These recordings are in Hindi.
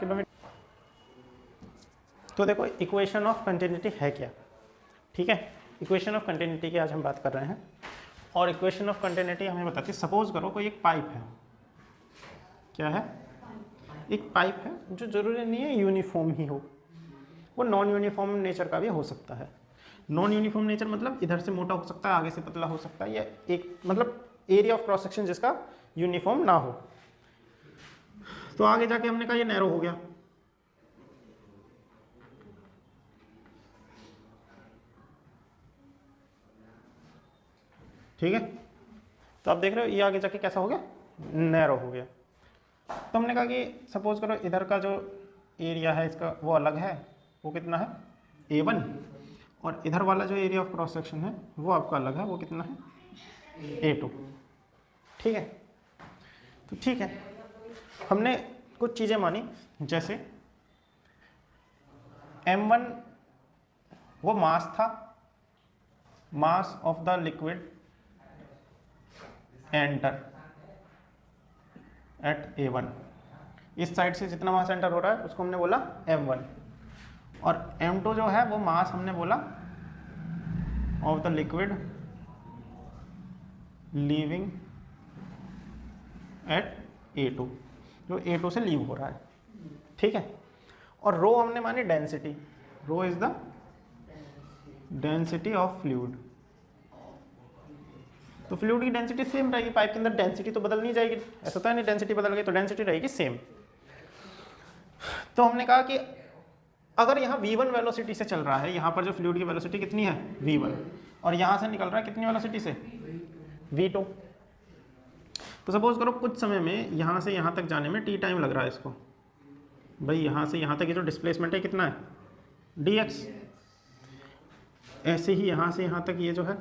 किलोमीटर। तो देखो इक्वेशन ऑफ कंटिन्यूटी है क्या, ठीक है। इक्वेशन ऑफ कंटिन्यूटी की आज हम बात कर रहे हैं और इक्वेशन ऑफ कंटिन्यूटी हमें बताती है, सपोज करो कोई एक पाइप है, क्या है, एक पाइप है जो जरूरी नहीं है यूनिफॉर्म ही हो, वो नॉन यूनिफॉर्म नेचर का भी हो सकता है। नॉन यूनिफॉर्म नेचर मतलब इधर से मोटा हो सकता है, आगे से पतला हो सकता है, या एक मतलब एरिया ऑफ क्रॉस सेक्शन जिसका यूनिफॉर्म ना हो। तो आगे जाके हमने कहा ये नैरो हो गया, ठीक है। तो आप देख रहे हो ये आगे जाके कैसा हो गया, नैरो हो गया। तो हमने कहा कि सपोज करो इधर का जो एरिया है इसका वो अलग है, वो कितना है A1, और इधर वाला जो एरिया ऑफ क्रॉस सेक्शन है वो आपका अलग है, वो कितना है A2, ठीक है। तो ठीक है, हमने कुछ चीज़ें मानी, जैसे M1 वो मास था, mass of the liquid enter eight A1, इस साइड से जितना मास एंटर हो रहा है उसको हमने बोला M1, और M2 जो है वो मास हमने बोला of the liquid leaving at A2, जो A2 से लीव हो रहा है, ठीक है। और रो हमने मानी density, rho is the density of fluid. तो फ्लूइड की डेंसिटी सेम रहेगी, पाइप के अंदर डेंसिटी तो बदल नहीं जाएगी, ऐसा तो है नहीं डेंसिटी बदल गई, तो डेंसिटी रहेगी सेम। तो हमने कहा कि अगर यहाँ V1 वेलोसिटी से चल रहा है, यहाँ पर जो फ्लूइड की वेलोसिटी कितनी है V1, और यहाँ से निकल रहा है कितनी वेलोसिटी से V2, तो सपोज करो कुछ समय में यहाँ से यहाँ तक जाने में t टाइम लग रहा है इसको, भाई यहाँ से यहाँ तक ये जो डिस्प्लेसमेंट है कितना है dx, ऐसे ही यहाँ से यहाँ तक ये जो है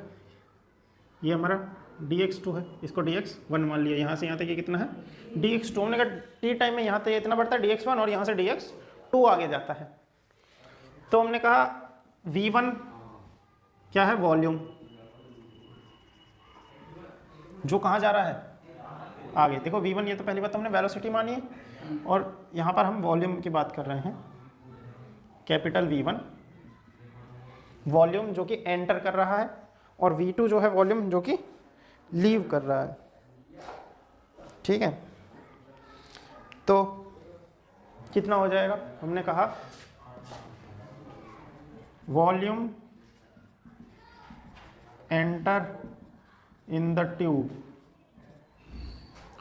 ये हमारा dx2 है, इसको dx1 मान लिया, यहाँ से यहाँ तक ये कितना है dx2। हमने कहा t टाइम में यहाँ तक इतना बढ़ता है dx1 और यहाँ से dx2 आगे जाता है। तो हमने कहा v1 क्या है, वॉल्यूम, जो कहाँ जा रहा है आगे। देखो v1 ये तो पहली बात हमने वेलोसिटी मानी है, और यहाँ पर हम वॉल्यूम की बात कर रहे हैं, कैपिटल V1 वॉल्यूम जो कि एंटर कर रहा है, और V2 जो है वॉल्यूम जो कि लीव कर रहा है, ठीक है। तो कितना हो जाएगा, हमने कहा volume enter in the tube,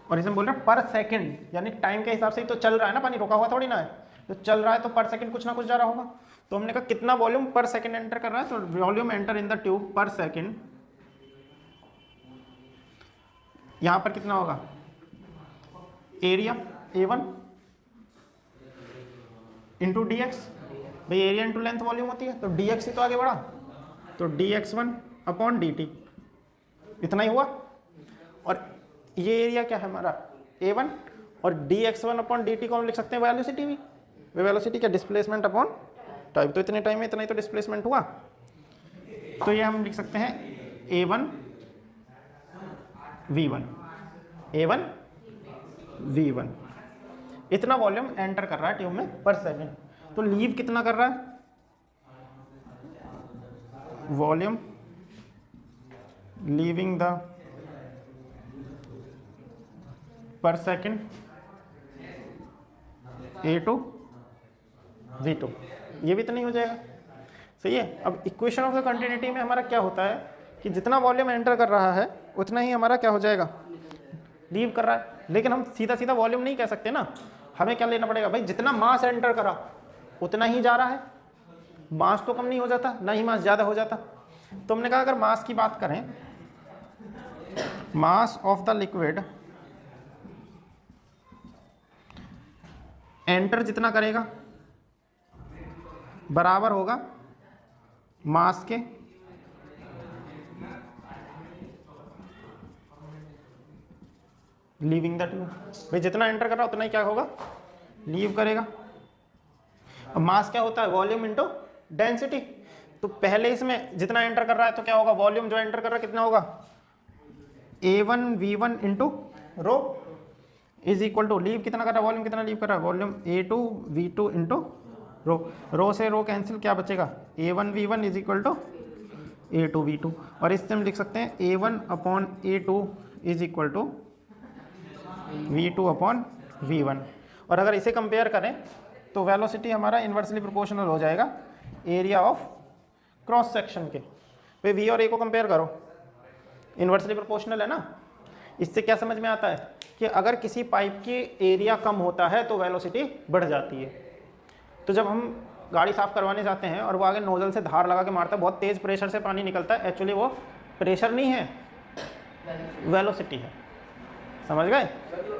और इसे हम बोल रहे हैं पर सेकंड, यानी टाइम के हिसाब से ही तो चल रहा है ना, पानी रुका हुआ थोड़ी ना है, तो चल रहा है तो पर सेकंड कुछ ना कुछ जा रहा होगा। तो हमने कहा कितना वॉल्यूम पर सेकंड एंटर कर रहा है, तो volume enter in the tube पर सेकंड, यहां पर कितना होगा एरिया A1 इंटू dx, भाई एरिया इंटू लेंथ वॉल्यूम होती है, तो dx ही तो आगे बढ़ा, तो dx1 अपॉन dt, इतना ही हुआ। और ये एरिया क्या है हमारा A1, और dx1 अपॉन dt को हम लिख सकते हैं वेलोसिटी भी, वेलोसिटी क्या डिस्प्लेसमेंट अपॉन टाइम, तो इतने टाइम में इतना ही तो डिस्प्लेसमेंट हुआ, तो ये हम लिख सकते हैं A1 V1, A1 V1, इतना वॉल्यूम एंटर कर रहा है ट्यूब में पर सेकंड। तो लीव कितना कर रहा है, वॉल्यूम लीविंग द पर सेकंड A2 V2, ये भी तो नहीं हो जाएगा, सही है। अब इक्वेशन ऑफ द कंटिन्यूटी में हमारा क्या होता है कि जितना वॉल्यूम एंटर कर रहा है उतना ही हमारा क्या हो जाएगा, लीव कर रहा है। लेकिन हम सीधा सीधा वॉल्यूम नहीं कह सकते ना, हमें क्या लेना पड़ेगा, भाई जितना मास एंटर करा उतना ही जा रहा है, मास तो कम नहीं हो जाता, ना ही मास ज़्यादा हो जाता। तो हमने कहा अगर मास की बात करें, mass of the liquid enter जितना करेगा बराबर होगा मास के लीविंग द ट्यूब, भाई जितना एंटर कर रहा है उतना ही क्या होगा, लीव करेगा। अब मास क्या होता है, वॉल्यूम इनटू डेंसिटी, तो पहले इसमें जितना एंटर कर रहा है तो क्या होगा, वॉल्यूम जो एंटर कर रहा है कितना होगा A1 V1 into rho, is equal to leave कितना कर रहा है, वॉल्यूम कितना लीव कर रहा है, volume A2 V2 into rho, रो से रो कैंसिल, क्या बचेगा A1 V1 is equal to A2 V2, और इससे हम लिख सकते हैं A1 upon A2 is equal to V2 upon V1। और अगर इसे कंपेयर करें तो वेलोसिटी हमारा इन्वर्सली प्रोपोर्शनल हो जाएगा एरिया ऑफ क्रॉस सेक्शन के। भाई V और A को कंपेयर करो, इन्वर्सली प्रोपोर्शनल है ना। इससे क्या समझ में आता है कि अगर किसी पाइप की एरिया कम होता है तो वेलोसिटी बढ़ जाती है। तो जब हम गाड़ी साफ़ करवाने जाते हैं और वो आगे नोजल से धार लगा के मारता है, बहुत तेज़ प्रेशर से पानी निकलता है, एक्चुअली वो प्रेशर नहीं है, वेलोसिटी है। समझ गए?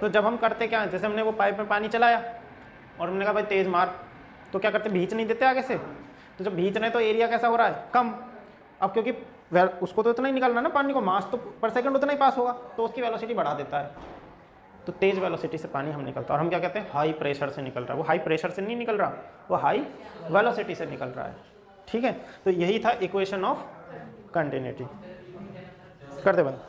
तो जब हम करते क्या है, जैसे हमने वो पाइप में पानी चलाया और हमने कहा भाई तेज़ मार, तो क्या करते, भींच नहीं देते आगे से। तो जब भींच रहे हैं तो एरिया कैसा हो रहा है, कम। अब क्योंकि उसको तो इतना ही निकलना ना पानी को, मास तो पर सेकंड उतना ही पास होगा, तो उसकी वेलोसिटी बढ़ा देता है। तो तेज़ वेलोसिटी से पानी हम निकलता है, और हम क्या कहते हैं, हाई प्रेशर से निकल रहा है। वो हाई प्रेशर से नहीं निकल रहा, वो हाई वेलोसिटी से निकल रहा है। ठीक है, तो यही था इक्वेशन ऑफ कंटिन्यूटी। कर दे बंद।